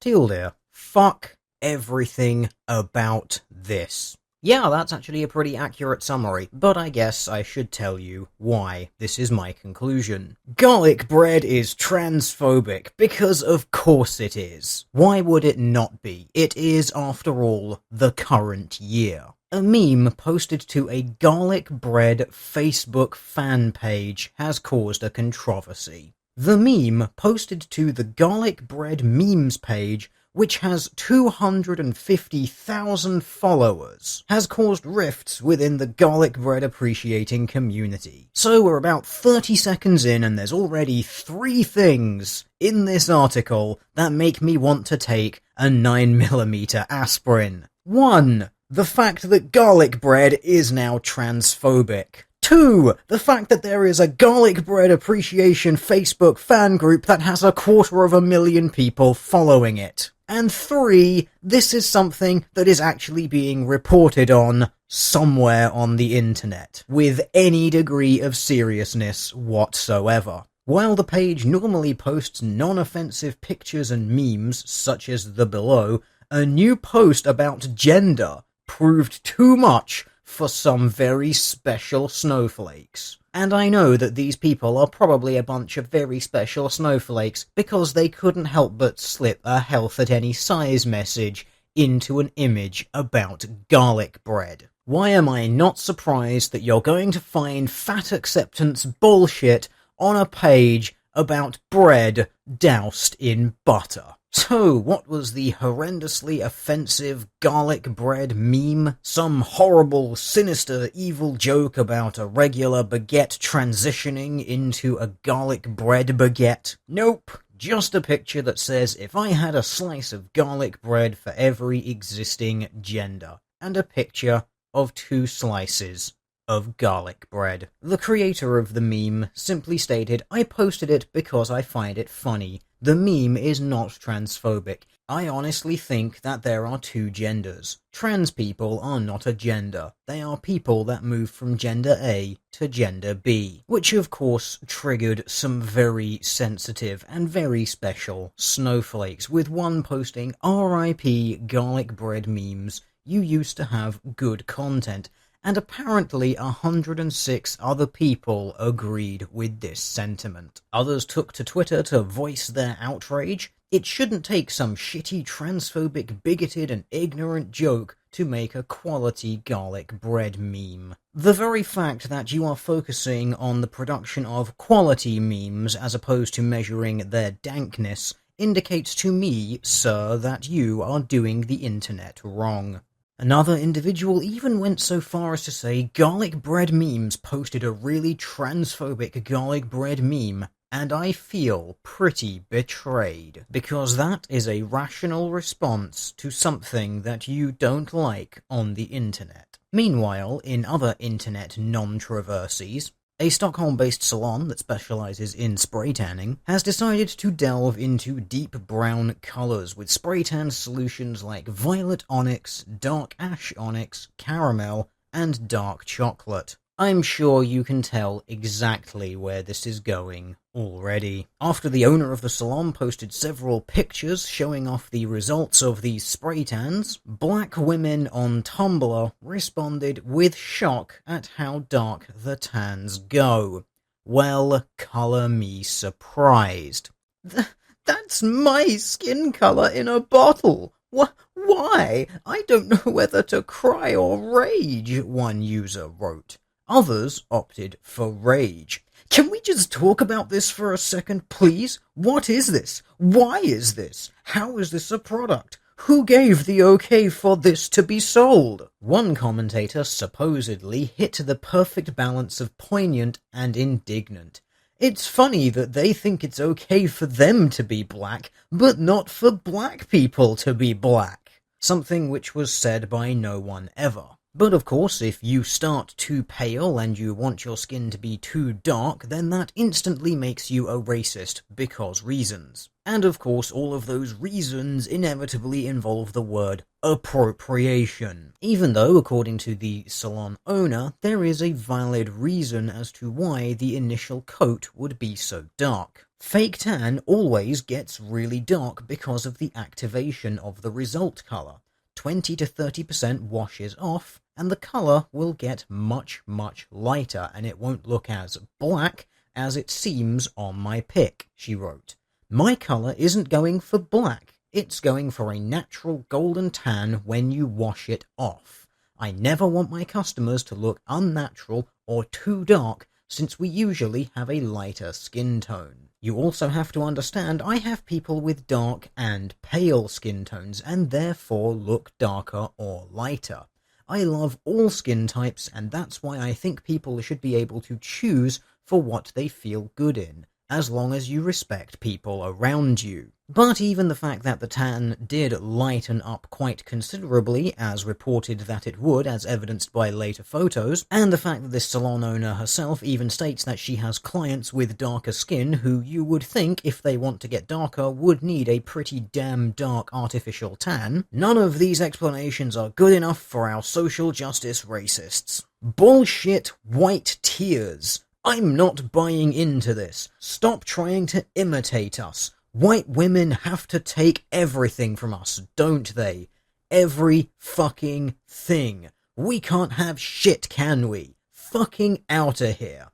Teal dear, fuck everything about this. Yeah, that's actually a pretty accurate summary, but I guess I should tell you why this is my conclusion. Garlic bread is transphobic, because of course it is. Why would it not be? It is, after all, the current year. A meme posted to a garlic bread Facebook fan page has caused a controversy. The meme posted to the garlic bread memes page, which has 250,000 followers, has caused rifts within the garlic bread appreciating community. So we're about 30 seconds in and there's already 3 things in this article that make me want to take a 9mm aspirin. 1. The fact that garlic bread is now transphobic. 2. The fact that there is a garlic bread appreciation Facebook fan group that has 250,000 people following it. And 3. This is something that is actually being reported on somewhere on the internet, with any degree of seriousness whatsoever. While the page normally posts non-offensive pictures and memes, such as the below, a new post about gender proved too much for some very special snowflakes. And I know that these people are probably a bunch of very special snowflakes because they couldn't help but slip a health at any size message into an image about garlic bread. Why am I not surprised that you're going to find fat acceptance bullshit on a page about bread doused in butter? So, what was the horrendously offensive garlic bread meme? Some horrible, sinister, evil joke about a regular baguette transitioning into a garlic bread baguette? Nope. Just a picture that says, if I had a slice of garlic bread for every existing gender. And a picture of 2 slices of garlic bread. The creator of the meme simply stated, I posted it because I find it funny. The meme is not transphobic. I honestly think that there are 2 genders. Trans people are not a gender. They are people that move from gender A to gender B, which of course triggered some very sensitive and very special snowflakes, with one posting, RIP garlic bread memes, you used to have good content. And apparently 106 other people agreed with this sentiment. Others took to Twitter to voice their outrage. It shouldn't take some shitty transphobic, bigoted and ignorant joke to make a quality garlic bread meme. The very fact that you are focusing on the production of quality memes as opposed to measuring their dankness indicates to me, sir, that you are doing the internet wrong. Another individual even went so far as to say garlic bread memes posted a really transphobic garlic bread meme, and I feel pretty betrayed, because that is a rational response to something that you don't like on the internet. Meanwhile, in other internet non-traversies, a Stockholm-based salon that specializes in spray tanning has decided to delve into deep brown colors with spray tan solutions like violet onyx, dark ash onyx, caramel, and dark chocolate. I'm sure you can tell exactly where this is going already. After the owner of the salon posted several pictures showing off the results of these spray tans, black women on Tumblr responded with shock at how dark the tans go. Well, color me surprised. That's my skin color in a bottle! Why? I don't know whether to cry or rage, one user wrote. Others opted for rage. Can we just talk about this for a second, please? What is this? Why is this? How is this a product? Who gave the okay for this to be sold? One commentator supposedly hit the perfect balance of poignant and indignant. It's funny that they think it's okay for them to be black, but not for black people to be black. Something which was said by no one ever. But of course, if you start too pale and you want your skin to be too dark, then that instantly makes you a racist because reasons. And of course, all of those reasons inevitably involve the word appropriation. Even though, according to the salon owner, there is a valid reason as to why the initial coat would be so dark. Fake tan always gets really dark because of the activation of the result color. 20 to 30% washes off, and the color will get much, much lighter, and it won't look as black as it seems on my pic, she wrote. My color isn't going for black, it's going for a natural golden tan when you wash it off. I never want my customers to look unnatural or too dark, since we usually have a lighter skin tone. You also have to understand I have people with dark and pale skin tones and therefore look darker or lighter. I love all skin types, and that's why I think people should be able to choose for what they feel good in, as long as you respect people around you. But even the fact that the tan did lighten up quite considerably, as reported that it would, as evidenced by later photos, and the fact that this salon owner herself even states that she has clients with darker skin who you would think, if they want to get darker, would need a pretty damn dark artificial tan, none of these explanations are good enough for our social justice racists. Bullshit white tears. I'm not buying into this. Stop trying to imitate us. White women have to take everything from us, don't they? Every fucking thing. We can't have shit, can we? Fucking outta here.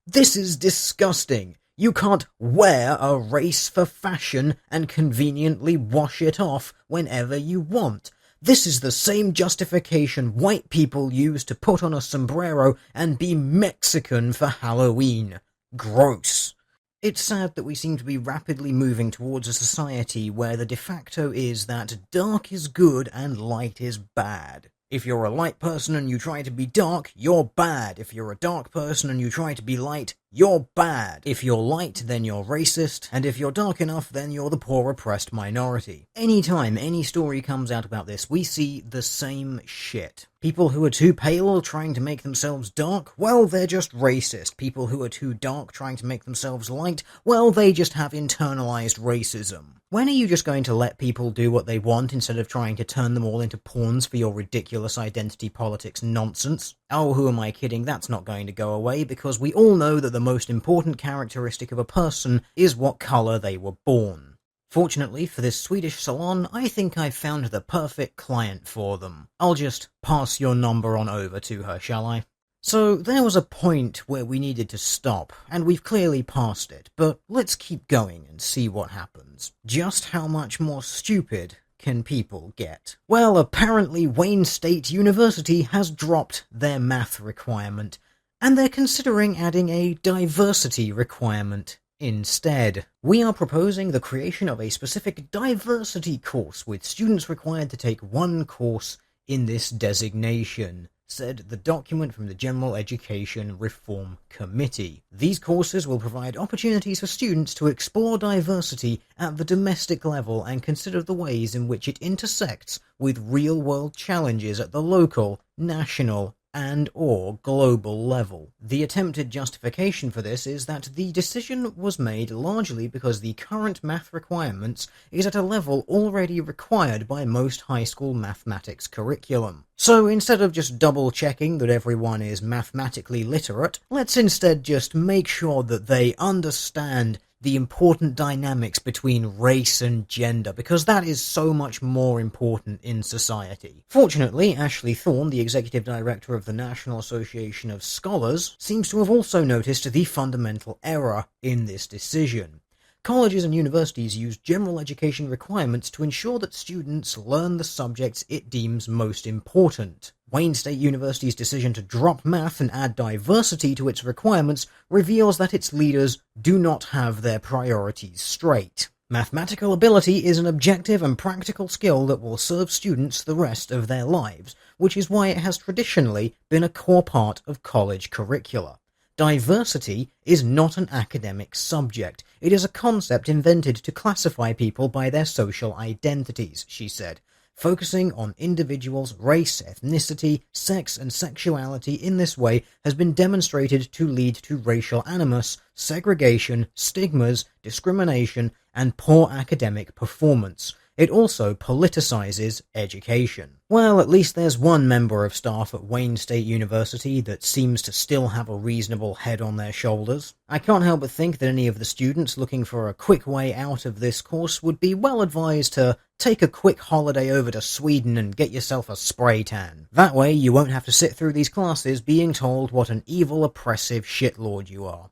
This is disgusting. You can't wear a race for fashion and conveniently wash it off whenever you want. This is the same justification white people use to put on a sombrero and be Mexican for Halloween. Gross. It's sad that we seem to be rapidly moving towards a society where the de facto is that dark is good and light is bad. If you're a light person and you try to be dark, you're bad. If you're a dark person and you try to be light, you're bad. If you're light, then you're racist, and if you're dark enough, then you're the poor oppressed minority. Anytime any story comes out about this, we see the same shit. People who are too pale trying to make themselves dark, well, they're just racist. People who are too dark trying to make themselves light, well, they just have internalized racism. When are you just going to let people do what they want instead of trying to turn them all into pawns for your ridiculous identity politics nonsense? Oh, who am I kidding? That's not going to go away, because we all know that the most important characteristic of a person is what colour they were born. Fortunately for this Swedish salon, I think I've found the perfect client for them. I'll just pass your number on over to her, shall I? So there was a point where we needed to stop, and we've clearly passed it, but let's keep going and see what happens. Just how much more stupid can people get? Well, apparently Wayne State University has dropped their math requirement, and they're considering adding a diversity requirement instead. We are proposing the creation of a specific diversity course, with students required to take one course in this designation, said the document from the General Education Reform Committee. These courses will provide opportunities for students to explore diversity at the domestic level and consider the ways in which it intersects with real-world challenges at the local, national, and/or global level. The attempted justification for this is that the decision was made largely because the current math requirements is at a level already required by most high school mathematics curriculum. So instead of just double-checking that everyone is mathematically literate, let's instead just make sure that they understand the important dynamics between race and gender, because that is so much more important in society. Fortunately, Ashley Thorne, the executive director of the National Association of Scholars, seems to have also noticed the fundamental error in this decision. Colleges and universities use general education requirements to ensure that students learn the subjects it deems most important. Wayne State University's decision to drop math and add diversity to its requirements reveals that its leaders do not have their priorities straight. Mathematical ability is an objective and practical skill that will serve students the rest of their lives, which is why it has traditionally been a core part of college curricula. Diversity is not an academic subject. It is a concept invented to classify people by their social identities, she said. Focusing on individuals' race, ethnicity, sex, and sexuality in this way has been demonstrated to lead to racial animus, segregation, stigmas, discrimination, and poor academic performance. It also politicizes education. Well, at least there's one member of staff at Wayne State University that seems to still have a reasonable head on their shoulders. I can't help but think that any of the students looking for a quick way out of this course would be well advised to take a quick holiday over to Sweden and get yourself a spray tan. That way you won't have to sit through these classes being told what an evil, oppressive shitlord you are.